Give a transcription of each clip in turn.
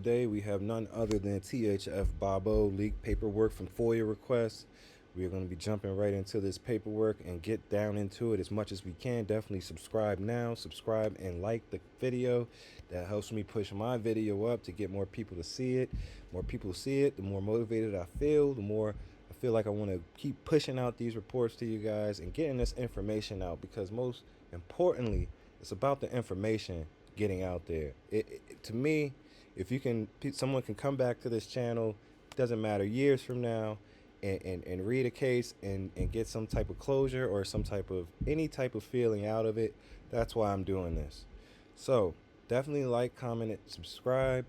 Today we have none other than THF Bobo leaked paperwork from Foia requests. We are going to be jumping right into this paperwork and get down into it as much as we can. Definitely subscribe now, subscribe and like the video. That helps me push my video up to get more people to see it. More people see it, the more motivated I feel, the more I feel like I want to keep pushing out these reports to you guys and getting this information out, because most importantly, it's about the information getting out there. To me, if you can, someone can come back to this channel, doesn't matter, years from now, and read a case and get some type of closure or some type of any type of feeling out of it. That's why I'm doing this. So definitely like, comment, and subscribe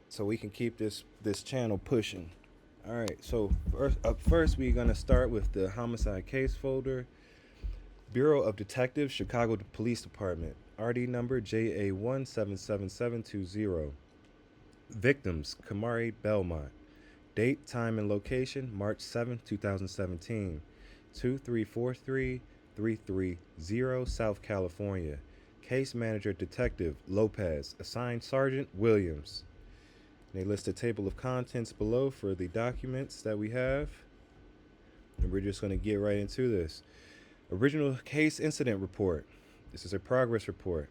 so we can keep this channel pushing. All right, so first we're gonna start with the homicide case folder. Bureau of Detectives, Chicago Police Department. RD number JA177720. Victims, Kamari Belmont. Date, time, and location, March 7, 2017. 2343330 South California. Case manager, Detective Lopez. Assigned Sergeant Williams. They list a table of contents below for the documents that we have. And we're just going to get right into this. Original case incident report. This is a progress report.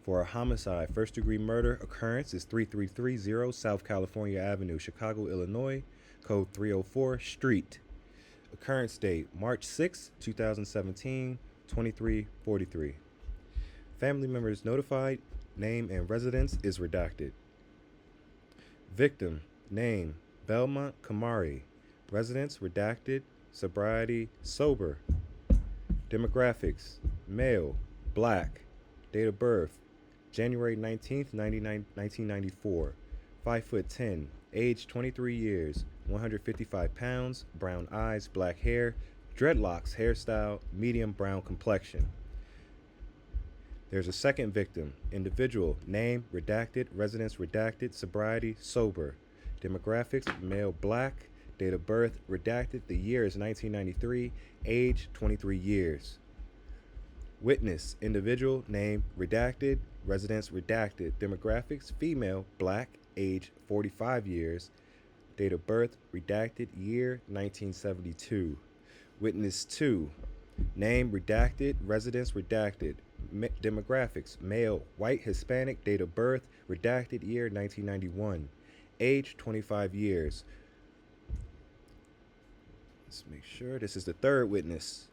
For a homicide, first degree murder occurrence is 3330 South California Avenue, Chicago, Illinois, code 304, street. Occurrence date, March 6, 2017, 2343. Family members notified, name and residence is redacted. Victim, name, Belmont Kamari, residence redacted, sobriety, sober. Demographics, male, black. Date of birth, January 19th, 1994. 5'10", age 23 years, 155 pounds, brown eyes, black hair, dreadlocks, hairstyle, medium brown complexion. There's a second victim, individual, name, redacted, residence redacted, sobriety, sober. Demographics, male, black. Date of birth, redacted, the year is 1993, age 23 years. Witness, individual, name, redacted, residence redacted, demographics, female, black, age 45 years, date of birth, redacted, year 1972. Witness 2, name, redacted, residence redacted, demographics, male, white, Hispanic, date of birth, redacted, year 1991, age 25 years. Let's make sure this is the third witness.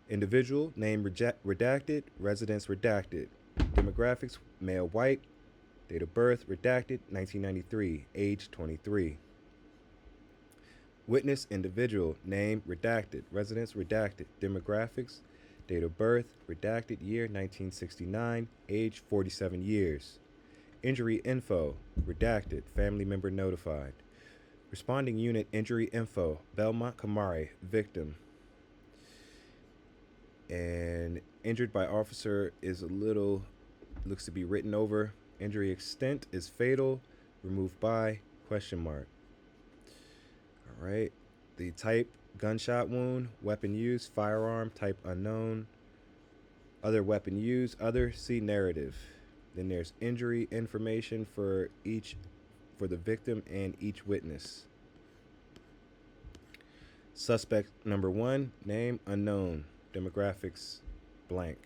Individual, name redacted, residence redacted. Demographics, male, white. Date of birth, redacted, 1993, age 23. Witness, individual, name redacted, residence redacted. Demographics, date of birth, redacted, year 1969, age 47 years. Injury info, redacted, family member notified. Responding unit injury info, Belmont Kamari, victim. And injured by officer is looks to be written over. Injury extent is fatal, removed by, question mark. All right. The type, gunshot wound, weapon used, firearm, type unknown. Other weapon used, other, see narrative. Then there's injury information for the victim and each witness. Suspect number 1, name unknown, demographics blank.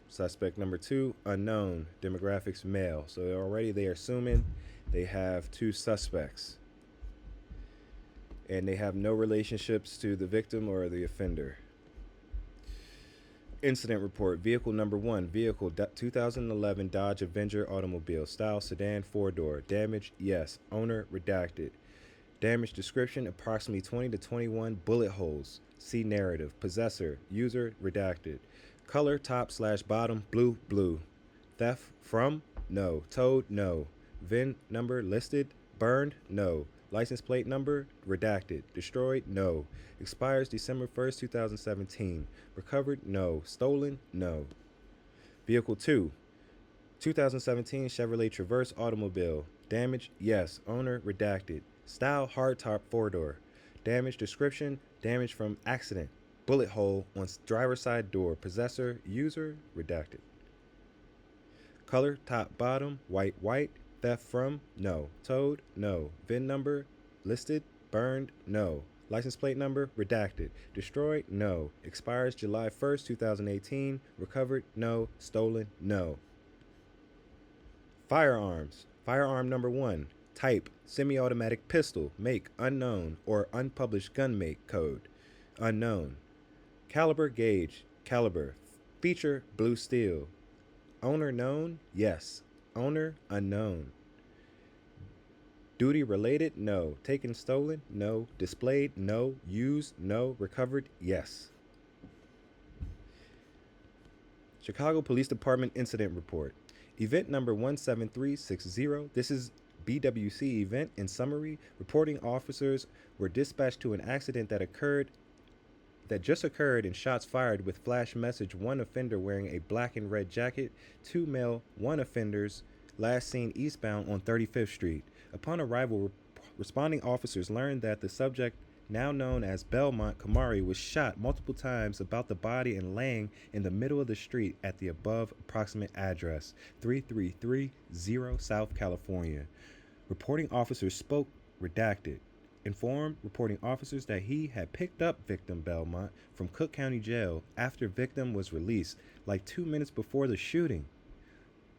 Suspect number 2, unknown, demographics male. So already they are assuming they have 2 suspects. And they have no relationships to the victim or the offender. Incident report, vehicle number 1, vehicle 2011 Dodge Avenger automobile, style sedan, 4-door. Damage, yes. Owner, redacted. Damage description, approximately 20 to 21 bullet holes. See narrative. Possessor, user, redacted. Color, top/bottom, blue. Theft from, no. Towed, no. VIN number listed, burned, no. License plate number, redacted. Destroyed, no. Expires December 1st, 2017. Recovered, no. Stolen, no. Vehicle 2, 2017 Chevrolet Traverse automobile. Damage, yes. Owner, redacted. Style, hardtop, 4-door. Damage description, damage from accident. Bullet hole on driver's side door. Possessor, user, redacted. Color, top, bottom, white. Theft from? No. Towed? No. VIN number? Listed? Burned? No. License plate number? Redacted. Destroyed? No. Expires July 1st, 2018. Recovered? No. Stolen? No. Firearms. Firearm number 1. Type: semi-automatic pistol. Make: unknown, or unpublished gun make code: unknown. Caliber: gauge. Caliber. Feature: blue steel. Owner known? Yes. Owner unknown. Duty related? No. Taken stolen? No. Displayed? No. Used? No. Recovered? Yes. Chicago Police Department Incident Report. Event number 17360. This is BWC event. In summary, reporting officers were dispatched to an accident that just occurred, and shots fired with flash message: one offender wearing a black and red jacket, 2 male, 1 offenders, last seen eastbound on 35th Street. Upon arrival, responding officers learned that the subject, now known as Belmont Kamari, was shot multiple times about the body and laying in the middle of the street at the above approximate address, 3330 South California. Reporting officers spoke: redacted. Informed reporting officers that he had picked up victim Belmont from Cook County Jail after victim was released, like 2 minutes before the shooting.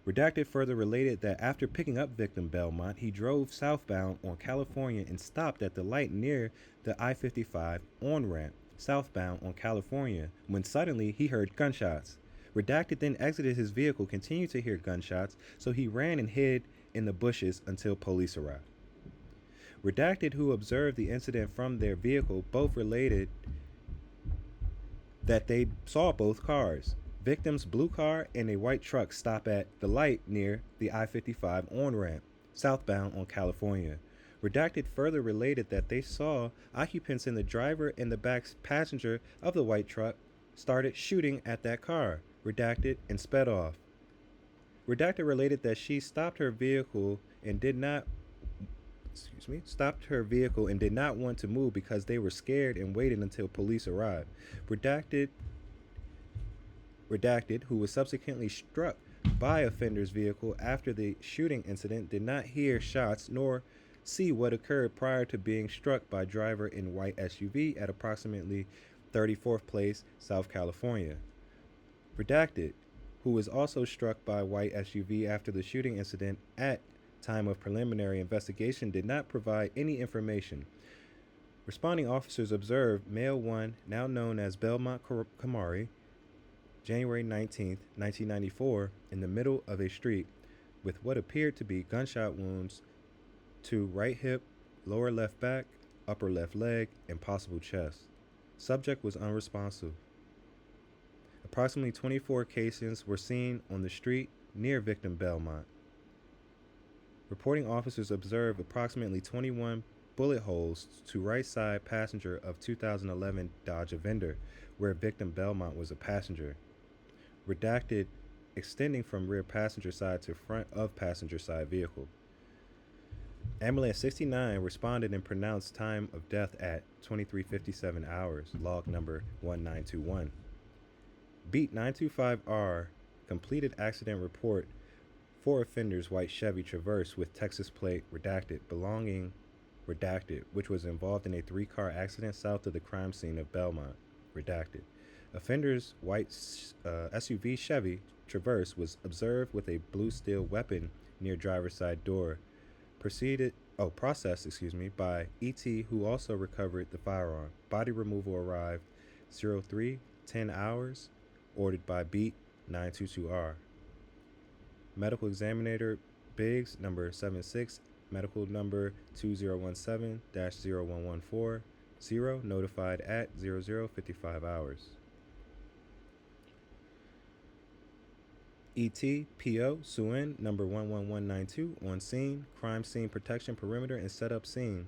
Redacted further related that after picking up victim Belmont, he drove southbound on California and stopped at the light near the I-55 on-ramp southbound on California when suddenly he heard gunshots. Redacted then exited his vehicle, continued to hear gunshots, so he ran and hid in the bushes until police arrived. Redacted, who observed the incident from their vehicle, both related that they saw both cars, victim's blue car and a white truck, stop at the light near the I-55 on-ramp southbound on California. Redacted further related that they saw occupants in the driver and the back passenger of the white truck started shooting at that car. Redacted and sped off. Redacted related that she stopped her vehicle and did not want to move because they were scared and waited until police arrived. Redacted, who was subsequently struck by offender's vehicle after the shooting incident, did not hear shots nor see what occurred prior to being struck by driver in white SUV at approximately 34th Place, South California. Redacted, who was also struck by white SUV after the shooting incident at time of preliminary investigation, did not provide any information. Responding officers observed male 1, now known as Belmont Kamari, January 19, 1994, in the middle of a street with what appeared to be gunshot wounds to right hip, lower left back, upper left leg, and possible chest. Subject was unresponsive. Approximately 24 casings were seen on the street near victim Belmont. Reporting officers observed approximately 21 bullet holes to right side passenger of 2011 Dodge Avenger, where victim Belmont was a passenger. Redacted, extending from rear passenger side to front of passenger side vehicle. Ambulance 69 responded and pronounced time of death at 23:57 hours, log number 1921. Beat 925R completed accident report: 4 offenders, white Chevy Traverse with Texas plate redacted, belonging redacted, which was involved in a 3-car accident south of the crime scene of Belmont, redacted. Offenders, white SUV Chevy Traverse was observed with a blue steel weapon near driver's side door. Processed by ET, who also recovered the firearm. Body removal arrived 03:10 hours, ordered by Beat 922R. Medical examiner Biggs, number 76, medical number 2017-0114, notified at 00:55 hours. ET, PO, Suen, number 11192, on scene, crime scene protection perimeter and setup scene.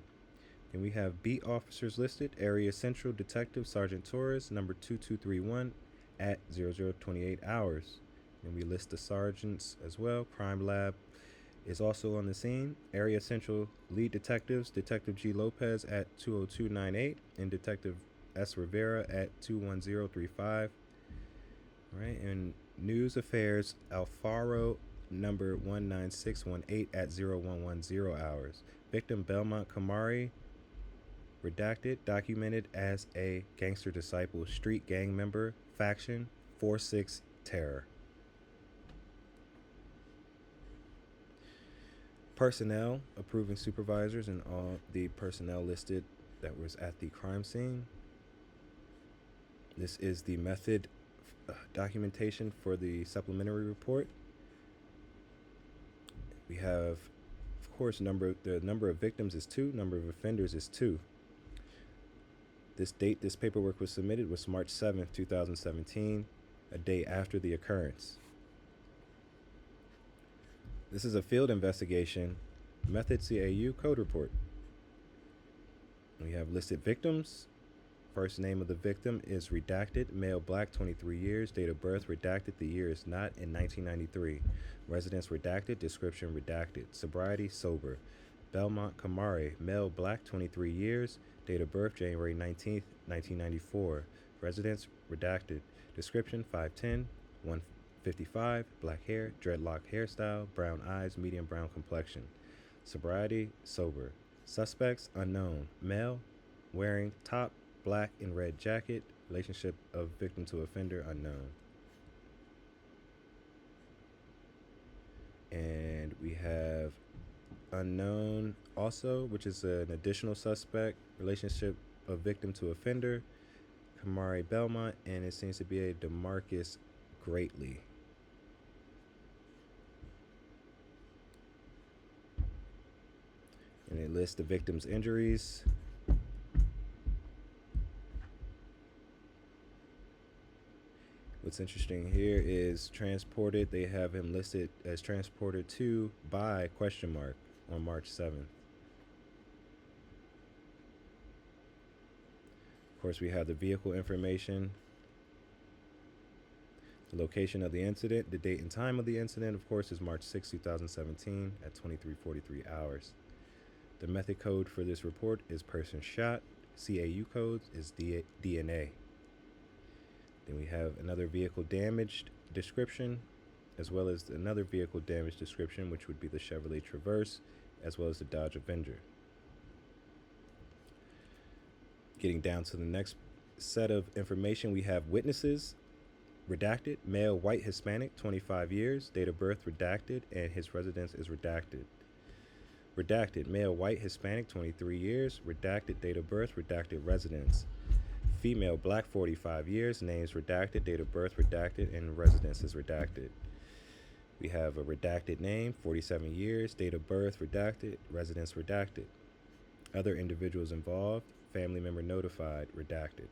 Then we have beat officers listed: Area Central Detective Sergeant Torres, number 2231, at 00:28 hours. And we list the sergeants as well. Crime Lab is also on the scene. Area Central Lead Detectives: Detective G. Lopez at 20298 and Detective S. Rivera at 21035. All right, and News Affairs: Alfaro number 19618 at 0110 hours. Victim Belmont Kamari, redacted, documented as a gangster disciple, street gang member, faction 46 Terror. Personnel, approving supervisors, and all the personnel listed that was at the crime scene. This is the method documentation for the supplementary report. We have, of course, the number of victims is 2, number of offenders is 2. This date this paperwork was submitted was March 7th, 2017, a day after the occurrence. This is a field investigation, method CAU code report. We have listed victims. First name of the victim is redacted, male, black, 23 years, date of birth redacted, the year is not in 1993. Residence redacted, description redacted, sobriety sober. Belmont Kamari, male, black, 23 years, date of birth January 19th, 1994. Residence redacted, description 5'10", 155, black hair, dreadlock hairstyle, brown eyes, medium brown complexion. Sobriety sober. Suspects unknown, male, wearing top, black and red jacket, relationship of victim to offender unknown. And we have unknown also, which is an additional suspect, relationship of victim to offender, Kamari Belmont, and it seems to be a DeMarcus Greatly. And it lists the victim's injuries. What's interesting here is transported. They have him listed as transported to by ? On March 7th. Of course, we have the vehicle information, the location of the incident, the date and time of the incident, of course, is March 6, 2017 at 23:43 hours. The method code for this report is person shot. CAU codes is DNA. Then we have another vehicle damaged description, as well as another vehicle damage description, which would be the Chevrolet Traverse, as well as the Dodge Avenger. Getting down to the next set of information, we have witnesses. Redacted, male, white, Hispanic, 25 years, date of birth redacted, and his residence is redacted. Redacted, male, white, Hispanic, 23 years, redacted, date of birth, redacted, residence. Female, black, 45 years, names redacted, date of birth redacted, and residence is redacted. We have a redacted name, 47 years, date of birth redacted, residence redacted. Other individuals involved, family member notified, redacted.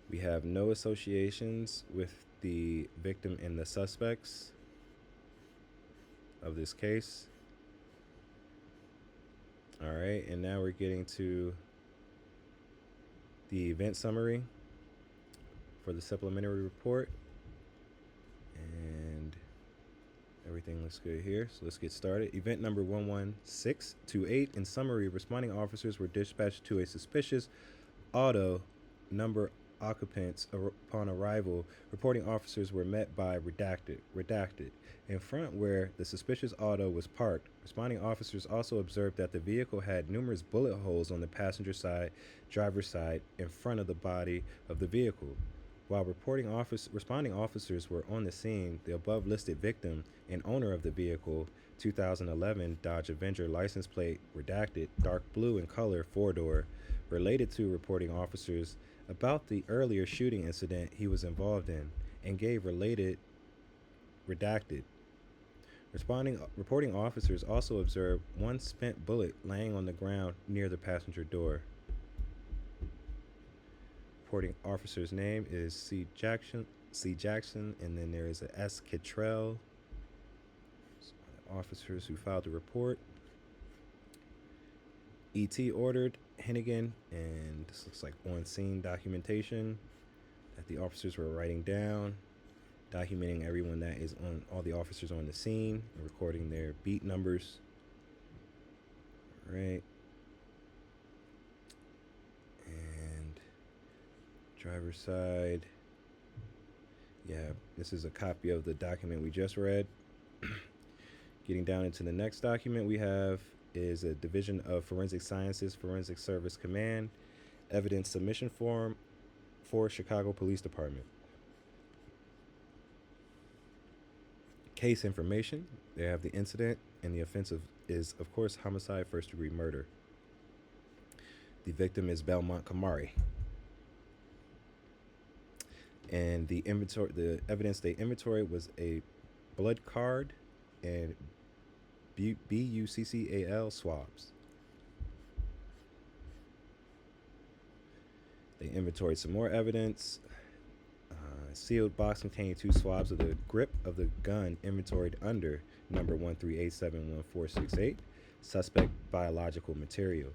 We have no associations with the victim and the suspects of this case. All right, and now we're getting to the event summary for the supplementary report. And everything looks good here, so let's get started. Event number 11628. In summary, responding officers were dispatched to a suspicious auto. Number occupants upon arrival. Reporting officers were met by redacted. In front where the suspicious auto was parked, responding officers also observed that the vehicle had numerous bullet holes on the passenger side, driver's side, in front of the body of the vehicle. While responding officers were on the scene, the above listed victim and owner of the vehicle, 2011 Dodge Avenger, license plate redacted, dark blue in color, 4-door, related to reporting officers about the earlier shooting incident he was involved in, and gave related redacted. Reporting officers also observed one spent bullet laying on the ground near the passenger door. Reporting officer's name is C. Jackson, and then there is a S. Kittrell. Officers who filed the report. ET ordered Hennigan, and this looks like on-scene documentation that the officers were writing down, documenting everyone that is on, all the officers on the scene, and recording their beat numbers. All right. And driver's side. Yeah, this is a copy of the document we just read. Getting down into the next document we have is a Division of Forensic Sciences Forensic Service Command evidence submission form for Chicago Police Department. Case information. They have the incident, and the offense is, of course, homicide, first-degree murder. The victim is Belmont Kamari. And the evidence they inventoried was a blood card and BUCCAL swabs. They inventoried some more evidence. Sealed box containing 2 swabs of the grip of the gun inventoried under number 138711468. Suspect biological material.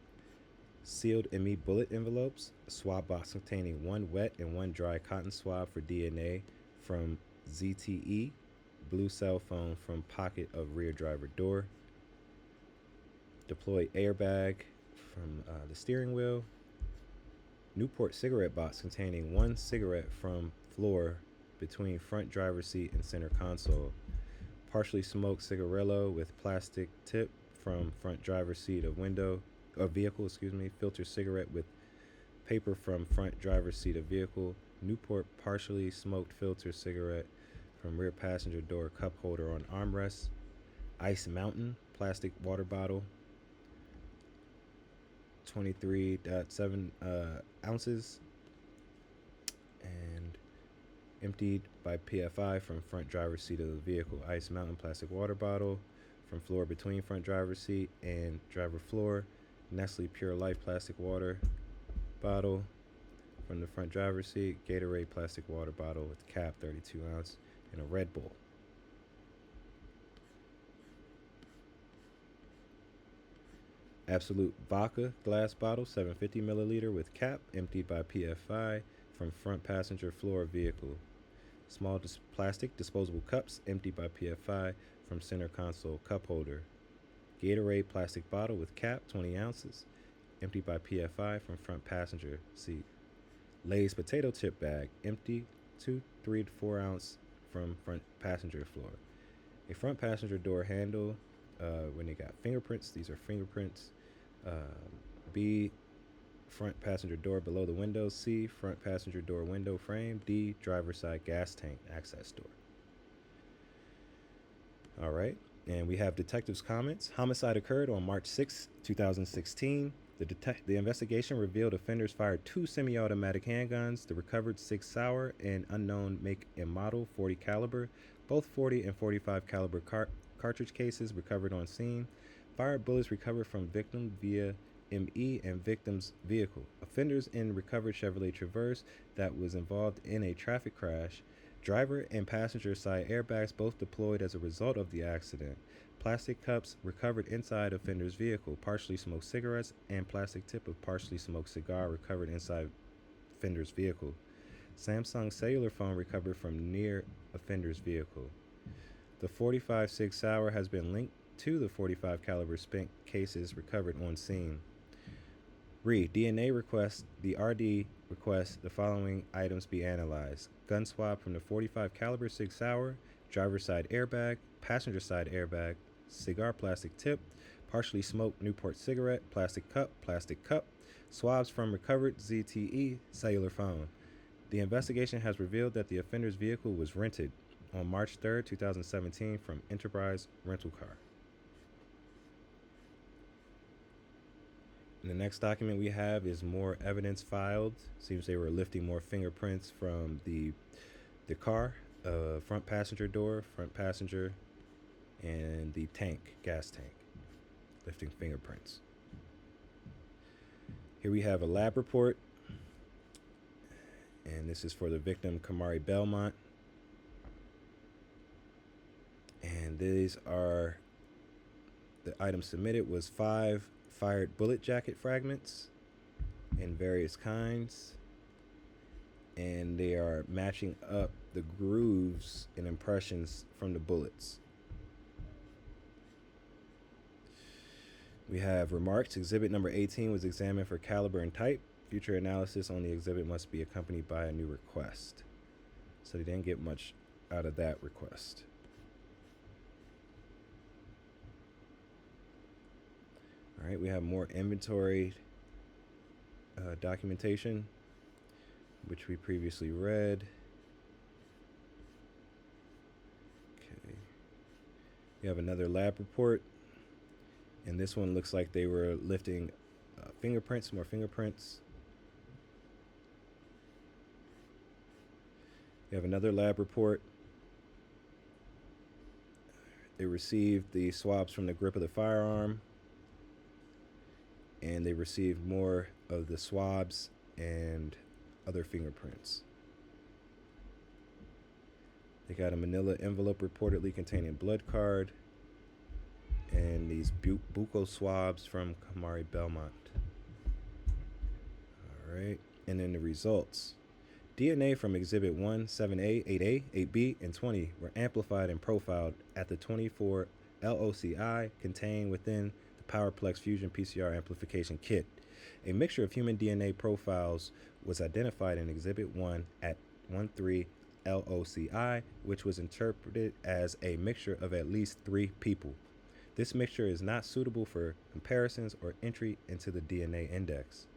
Sealed ME bullet envelopes. A swab box containing 1 wet and 1 dry cotton swab for DNA from ZTE. Blue cell phone from pocket of rear driver door. Deployed airbag from the steering wheel. Newport cigarette box containing 1 cigarette from floor between front driver's seat and center console. Partially smoked cigarillo with plastic tip from front driver's seat of vehicle, filter cigarette with paper from front driver's seat of vehicle. Newport partially smoked filter cigarette from rear passenger door cup holder on armrest. Ice Mountain plastic water bottle, 23.7 ounces, and emptied by PFI from front driver's seat of the vehicle. Ice Mountain plastic water bottle from floor between front driver's seat and driver floor. Nestle Pure Life plastic water bottle from the front driver's seat. Gatorade plastic water bottle with cap, 32 ounce, and a Red Bull. Absolute vodka glass bottle, 750 milliliter with cap, emptied by PFI from front passenger floor vehicle. Small plastic disposable cups, emptied by PFI from center console cup holder. Gatorade plastic bottle with cap, 20 ounces, emptied by PFI from front passenger seat. Lay's potato chip bag, empty, 3 to 4 ounce from front passenger floor. A front passenger door handle. When they got fingerprints, these are fingerprints. B, front passenger door below the window. C, front passenger door window frame. D, driver's side gas tank access door. All right, and we have detectives' comments. Homicide occurred on March 6, 2016. The investigation revealed offenders fired 2 semi-automatic handguns. The recovered 6 Sauer and unknown make and model 40 caliber, both 40 and 45 caliber cartridge cases recovered on scene. Fired bullets recovered from victim via ME and victim's vehicle. Offenders in recovered Chevrolet Traverse that was involved in a traffic crash. Driver and passenger side airbags both deployed as a result of the accident. Plastic cups recovered inside offender's vehicle. Partially smoked cigarettes and plastic tip of partially smoked cigar recovered inside offender's vehicle. Samsung cellular phone recovered from near offender's vehicle. The 45-6 Sauer has been linked to the 45 caliber spent cases recovered on scene. DNA request. The RD requests the following items be analyzed: gun swab from the 45 caliber 6 Sauer, driver side airbag, passenger side airbag, cigar plastic tip, partially smoked Newport cigarette, plastic cup, swabs from recovered ZTE cellular phone. The investigation has revealed that the offender's vehicle was rented on March 3rd, 2017 from Enterprise Rental Car. And the next document we have is more evidence filed. Seems they were lifting more fingerprints from the car, front passenger door, front passenger, and the tank, gas tank, lifting fingerprints. Here we have a lab report, and this is for the victim, Kamari Belmont. And these are the items submitted was 5 fired bullet jacket fragments in various kinds, and they are matching up the grooves and impressions from the bullets. We have remarks. Exhibit number 18 was examined for caliber and type. Future analysis on the exhibit must be accompanied by a new request. So they didn't get much out of that request. All right, we have more inventory documentation, which we previously read. Okay. We have another lab report, and this one looks like they were lifting fingerprints, more fingerprints. We have another lab report. They received the swabs from the grip of the firearm, and they received more of the swabs and other fingerprints. They got a manila envelope reportedly containing blood card and these buccal swabs from Kamari Belmont. All right, and then the results. DNA from Exhibit 1, 7A, 8A, 8B, and 20 were amplified and profiled at the 24 LOCI contained within the PowerPlex Fusion PCR amplification kit. A mixture of human DNA profiles was identified in Exhibit 1 at 13 LOCI, which was interpreted as a mixture of at least 3 people. This mixture is not suitable for comparisons or entry into the DNA index.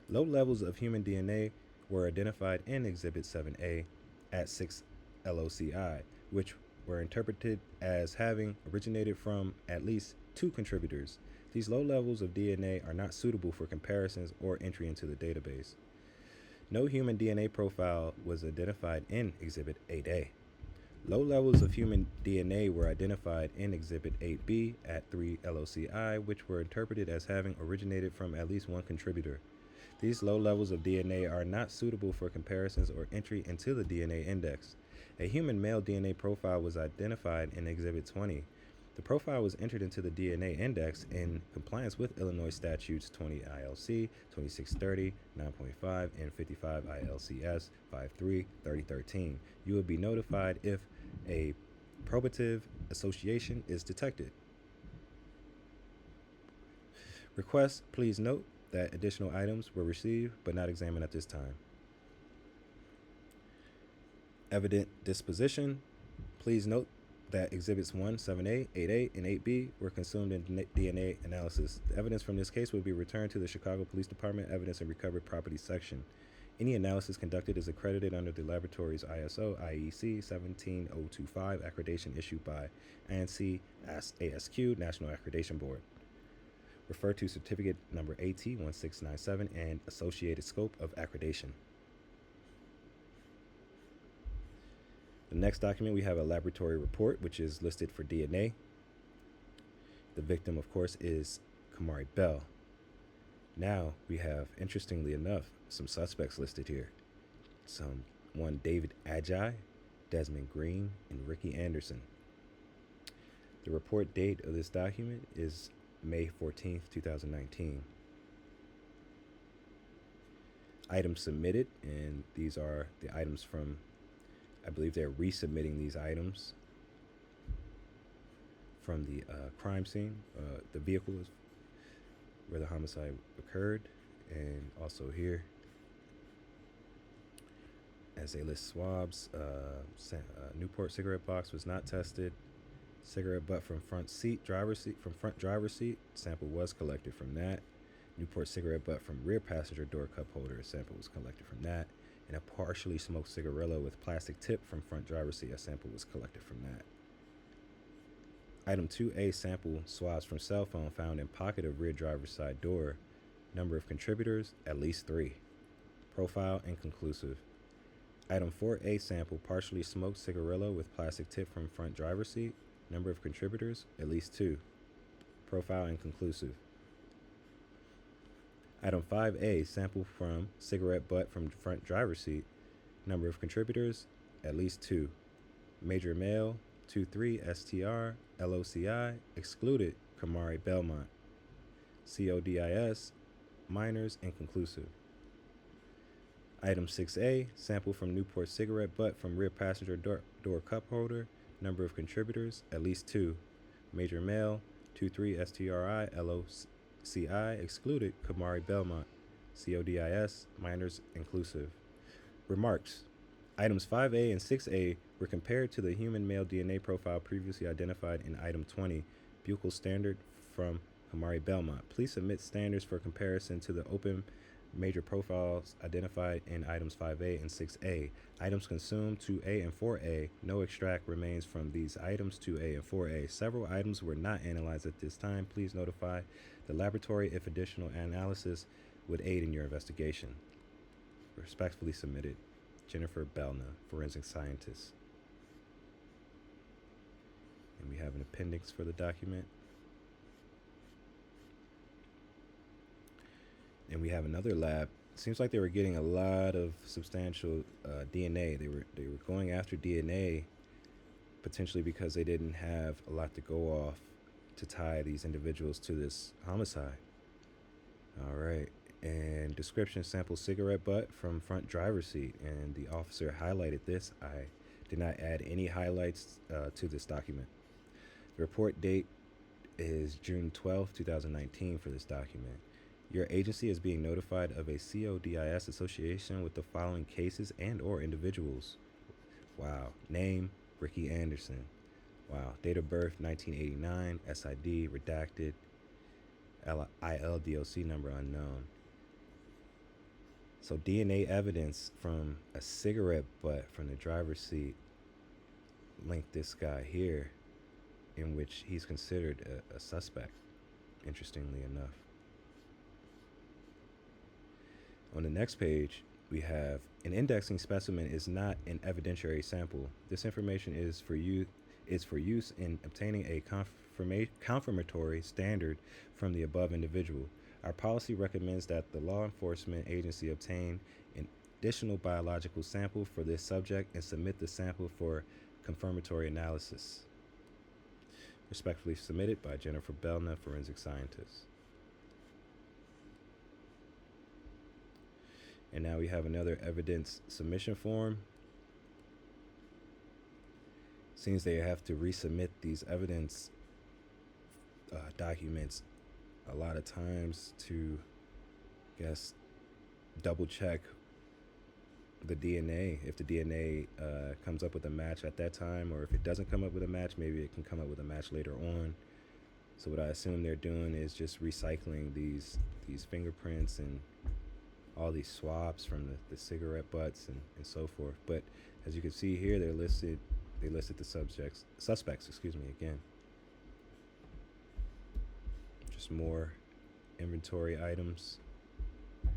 Low levels of human DNA were identified in Exhibit 7A at 6 LOCI, which were interpreted as having originated from at least 2 contributors. These low levels of DNA are not suitable for comparisons or entry into the database. No human DNA profile was identified in Exhibit 8A. Low levels of human DNA were identified in Exhibit 8B at 3 LOCI, which were interpreted as having originated from at least 1 contributor. These low levels of DNA are not suitable for comparisons or entry into the DNA index. A human male DNA profile was identified in Exhibit 20. The profile was entered into the DNA index in compliance with Illinois Statutes 20 ILC 2630, 9.5, and 55 ILCS 53/3013. You will be notified if a probative association is detected. Request, please note that additional items were received but not examined at this time. Evident disposition, please note that Exhibits 1, 7A, 8A, and 8B were consumed in DNA analysis. The evidence from this case will be returned to the Chicago Police Department Evidence and Recovered Property Section. Any analysis conducted is accredited under the laboratory's ISO IEC 17025 accreditation issued by ANSI ASQ National Accreditation Board. Refer to certificate number AT1697 and associated scope of accreditation. The next document, we have a laboratory report, which is listed for DNA. The victim, of course, is Kamari Bell. Now we have, interestingly enough, some suspects listed here. One David Agi, Desmond Green, and Ricky Anderson. The report date of this document is May 14th, 2019. Items submitted, and these are the items from, I believe they're resubmitting these items from the crime scene, the vehicle where the homicide occurred, and also here as they list swabs. Newport cigarette box was not tested. Cigarette butt from front driver's seat, sample was collected from that. Newport cigarette butt from rear passenger door cup holder, a sample was collected from that. And a partially smoked cigarillo with plastic tip from front driver's seat, a sample was collected from that. Item 2A, sample swabs from cell phone found in pocket of rear driver's side door. Number of contributors, at least 3. Profile inconclusive. Item 4A, sample partially smoked cigarillo with plastic tip from front driver's seat. Number of contributors, at least 2. Profile inconclusive. Item 5A, sample from cigarette butt from front driver's seat. Number of contributors, at least 2. Major male, 23 STR, LOCI, excluded Kamari Belmont. CODIS, minors, inconclusive. Item 6A, sample from Newport cigarette butt from rear passenger door cup holder. Number of contributors, at least 2. Major male, 23 STRI, LOCI, excluded Kamari Belmont. CODIS, minors inclusive. Remarks. Items 5A and 6A were compared to the human male DNA profile previously identified in Item 20, buccal standard from Kamari Belmont. Please submit standards for comparison to the open major profiles identified in Items 5A and 6A. Items consumed 2A and 4A. No extract remains from these items 2A and 4A. Several items were not analyzed at this time. Please notify the laboratory if additional analysis would aid in your investigation. Respectfully submitted, Jennifer Belna, forensic scientist. And we have an appendix for the document. And we have another lab. Seems like they were getting a lot of substantial DNA. They were going after DNA potentially because they didn't have a lot to go off to tie these individuals to this homicide. All right. And description: sample cigarette butt from front driver's seat. And the officer highlighted this. I did not add any highlights to this document. The report date is June 12, 2019 for this document. Your agency is being notified of a CODIS association with the following cases and or individuals. Wow. Name: Ricky Anderson. Wow. Date of birth: 1989. SID redacted. ILDOC number unknown. So DNA evidence from a cigarette butt from the driver's seat linked this guy here, in which he's considered a suspect, interestingly enough. On the next page, we have an indexing specimen is not an evidentiary sample. This information is for use in obtaining a confirmatory standard from the above individual. Our policy recommends that the law enforcement agency obtain an additional biological sample for this subject and submit the sample for confirmatory analysis. Respectfully submitted by Jennifer Belna, forensic scientist. And now we have another evidence submission form. Seems they have to resubmit these evidence documents a lot of times to, I guess, double check the DNA. If the DNA comes up with a match at that time, or if it doesn't come up with a match, maybe it can come up with a match later on. So what I assume they're doing is just recycling these fingerprints and all these swabs from the cigarette butts and so forth. But as you can see here, they listed the suspects, again. Just more inventory items. It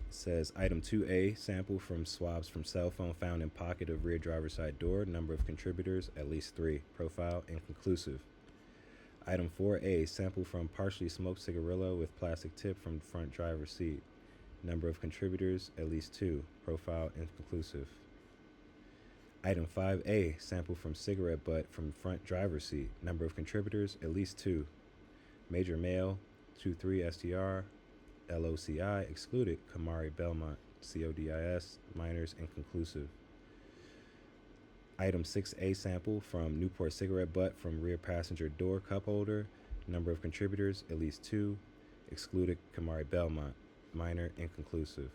says item 2A, sample from swabs from cell phone found in pocket of rear driver's side door. Number of contributors, at least 3. Profile, inconclusive. Item 4A, sample from partially smoked cigarillo with plastic tip from front driver's seat. Number of contributors, at least 2. Profile, inconclusive. Item 5A, sample from cigarette butt from front driver's seat. Number of contributors, at least 2. Major male, 2-3 STR, LOCI, excluded. Kamari Belmont, CODIS, minors, inconclusive. Item 6A, sample from Newport cigarette butt from rear passenger door cup holder. Number of contributors, at least 2. Excluded. Kamari Belmont, minor, inconclusive.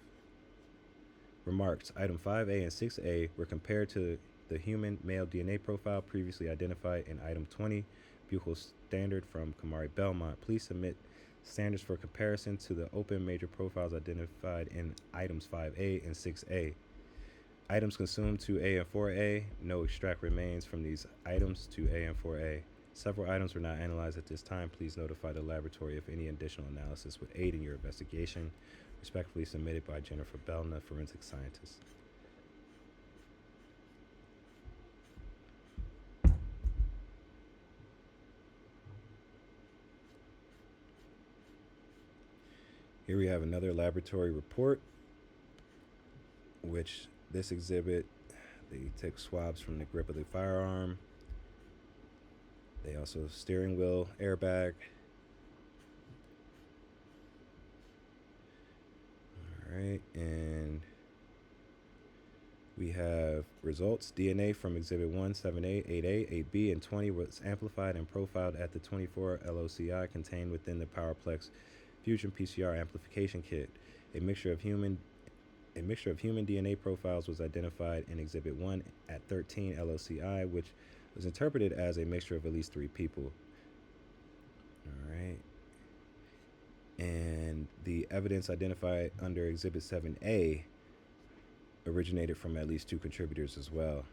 Remarks: item 5A and 6A were compared to the human male DNA profile previously identified in item 20, buccal standard from Kamari Belmont. Please submit standards for comparison to the open major profiles identified in items 5A and 6A. Items consumed 2A and 4A. No extract remains from these items 2A and 4A. Several items were not analyzed at this time. Please notify the laboratory if any additional analysis would aid in your investigation. Respectfully submitted by Jennifer Belna, forensic scientist. Here we have another laboratory report, which this exhibit, they took swabs from the grip of the firearm. They also steering wheel airbag. All right, and we have results. DNA from Exhibit 1, 7A, 8A, 8B, and 20 was amplified and profiled at the 24 LOCI contained within the PowerPlex Fusion PCR amplification kit. A mixture of human A mixture of human DNA profiles was identified in Exhibit 1 at 13 LOCI, which was interpreted as a mixture of at least 3 people. All right. And the evidence identified under Exhibit 7A originated from at least 2 contributors as well.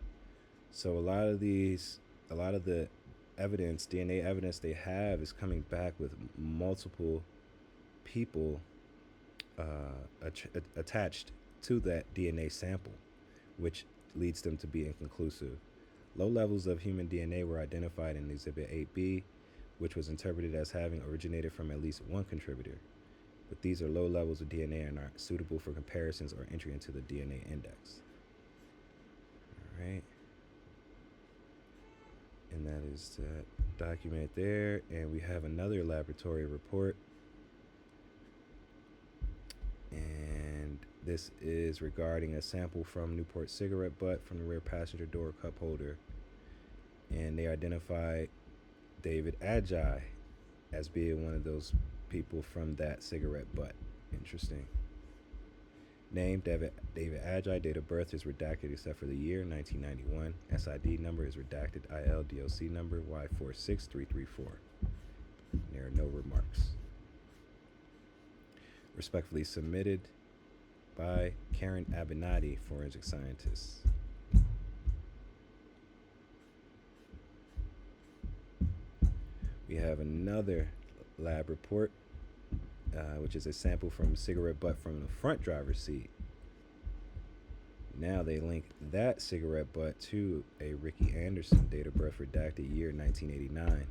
So a lot of the evidence, DNA evidence they have, is coming back with multiple people attached to that DNA sample, which leads them to be inconclusive. Low levels of human DNA were identified in Exhibit 8B, which was interpreted as having originated from at least 1 contributor. But these are low levels of DNA and aren't suitable for comparisons or entry into the DNA index. All right. And that is that document there. And we have another laboratory report. And this is regarding a sample from Newport cigarette butt from the rear passenger door cup holder. And they identified David Adjaye as being one of those people from that cigarette butt. Interesting. Name, David Adjaye. Date of birth is redacted except for the year, 1991. SID number is redacted. ILDOC number, Y46334. There are no remarks. Respectfully submitted by Karen Abinati, forensic scientist. We have another lab report, which is a sample from a cigarette butt from the front driver's seat. Now they link that cigarette butt to a Ricky Anderson, date of birth redacted, year 1989.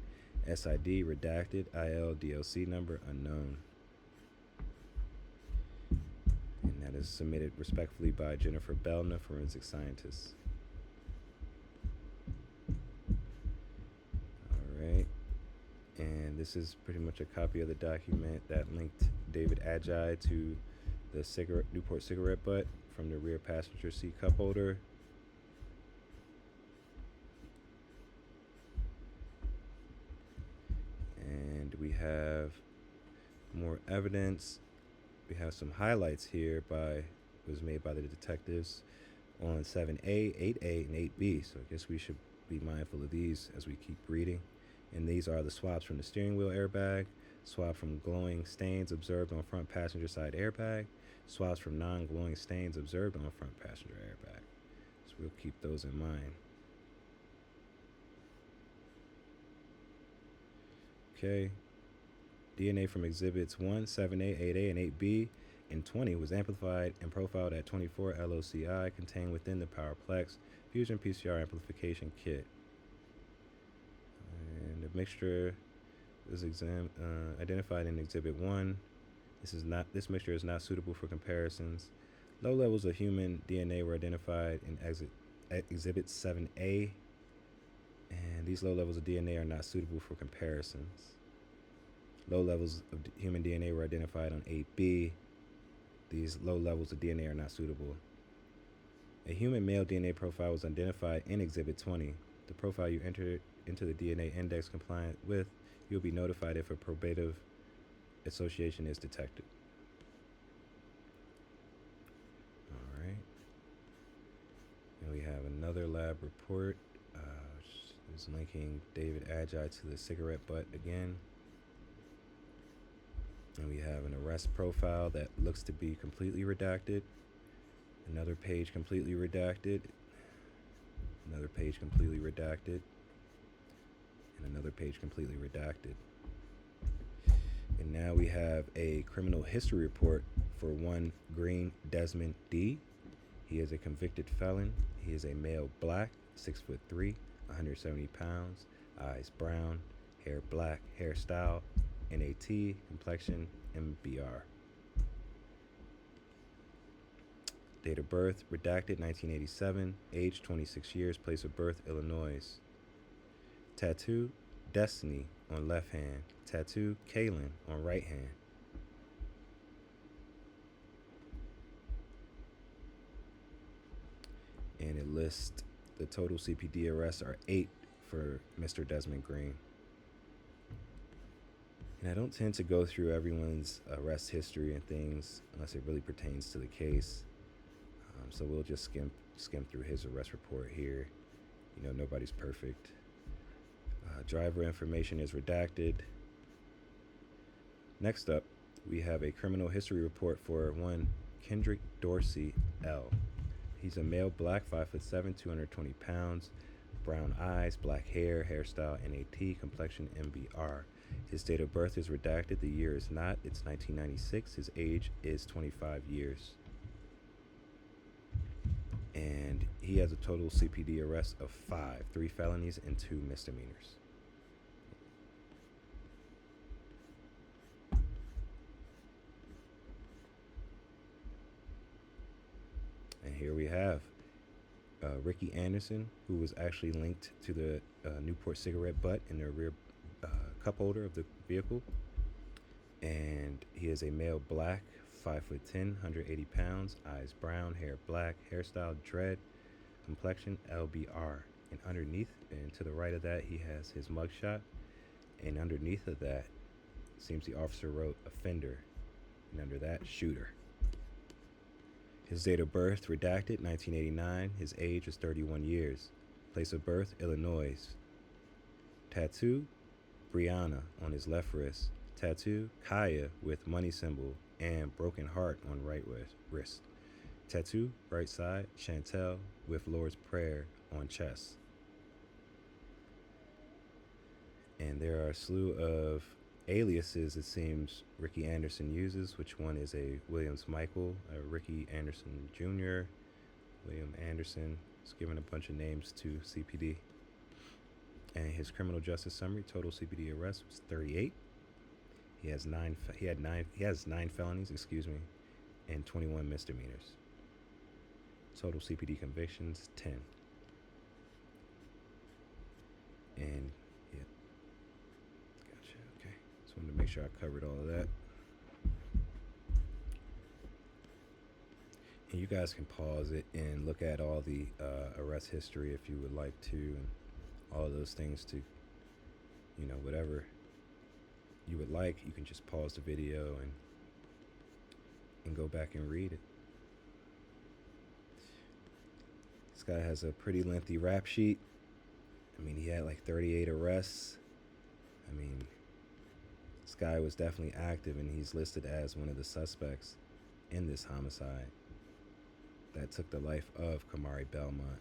SID redacted, ILDOC number unknown. And that is submitted respectfully by Jennifer Belna, forensic scientist. All right. And this is pretty much a copy of the document that linked David Adjaye to the Newport cigarette butt from the rear passenger seat cup holder. And we have more evidence. We have some highlights here was made by the detectives on 7A, 8A, and 8B. So I guess we should be mindful of these as we keep reading. And these are the swabs from the steering wheel airbag, swab from glowing stains observed on front passenger side airbag, swabs from non-glowing stains observed on front passenger airbag. So we'll keep those in mind. Okay. DNA from exhibits 1, 7A, 8A, and 8B and 20 was amplified and profiled at 24 LOCI contained within the PowerPlex Fusion PCR amplification kit. And the mixture is identified in Exhibit 1. This mixture is not suitable for comparisons. Low levels of human DNA were identified in Exhibit 7A, and these low levels of DNA are not suitable for comparisons. Low levels of human DNA were identified on 8B. These low levels of DNA are not suitable. A human male DNA profile was identified in Exhibit 20. The profile you enter into the DNA index compliant with, you'll be notified if a probative association is detected. All right. And we have another lab report, which is linking David Adjaye to the cigarette butt again. And we have an arrest profile that looks to be completely redacted. Another page completely redacted. Another page completely redacted. And another page completely redacted. And now we have a criminal history report for one Green Desmond D. He is a convicted felon. He is a male, black, 6'3", 170 pounds, eyes brown, hair black, hairstyle, NAT, complexion, MBR. Date of birth, redacted, 1987, age 26 years, place of birth, Illinois. Tattoo, Destiny on left hand. Tattoo, Kaylin on right hand. And it lists the total CPD arrests are 8 for Mr. Desmond Green. And I don't tend to go through everyone's arrest history and things unless it really pertains to the case. So we'll just skim through his arrest report here. You know, nobody's perfect. Driver information is redacted. Next up, we have a criminal history report for one Kendrick Dorsey L. He's a male, black, 5'7", 220 pounds, brown eyes, black hair, hairstyle NAT, complexion MBR. His date of birth is redacted. The year is not. It's 1996. His age is 25 years. And he has a total CPD arrest of 5, 3 felonies and 2 misdemeanors. And here we have Ricky Anderson, who was actually linked to the Newport cigarette butt in the rear cup holder of the vehicle. And he is a male, black, 5'10", 180 pounds, eyes brown, hair black, hairstyle dread, complexion LBR. And underneath and to the right of that, he has his mugshot. And underneath of that, seems the officer wrote offender. And under that, shooter. His date of birth, redacted, 1989. His age was 31 years. Place of birth, Illinois. Tattoo, Brianna on his left wrist. Tattoo, Kaya with money symbol and broken heart on right wrist. Tattoo, right side, Chantel with Lord's Prayer on chest. And there are a slew of aliases it seems Ricky Anderson uses, which one is a Williams Michael, a Ricky Anderson Jr., William Anderson. He's given a bunch of names to CPD. And his criminal justice summary, total CPD arrest was 38. He has 9 felonies, and 21 misdemeanors. Total CPD convictions, 10. And yeah. Gotcha. Okay. Just wanted to make sure I covered all of that. And you guys can pause it and look at all the arrest history if you would like to, and all of those things to, you know, whatever you would like. You can just pause the video and go back and read it. This guy has a pretty lengthy rap sheet. I mean, he had like 38 arrests. I mean, this guy was definitely active, and he's listed as one of the suspects in this homicide that took the life of Kamari Belmont.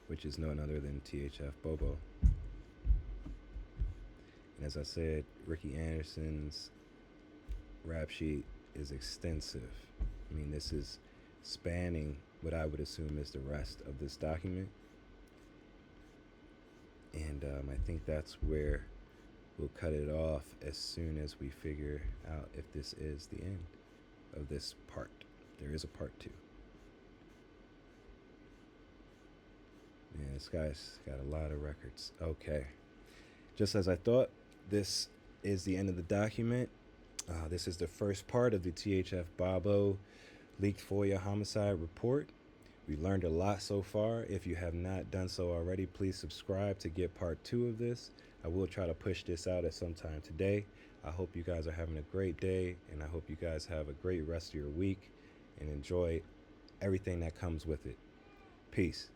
Which is none other than THF Bobo. And as I said, Ricky Anderson's rap sheet is extensive. I mean, this is spanning what I would assume is the rest of this document. And I think that's where we'll cut it off as soon as we figure out if this is the end of this part. There is a part 2. Man, this guy's got a lot of records. Okay. Just as I thought, this is the end of the document. This is the first part of the THF Bobo leaked Foia homicide report. We learned a lot so far. If you have not done so already, please subscribe to get part 2 of this. I will try to push this out at some time today. I hope you guys are having a great day, and I hope you guys have a great rest of your week and enjoy everything that comes with it. Peace.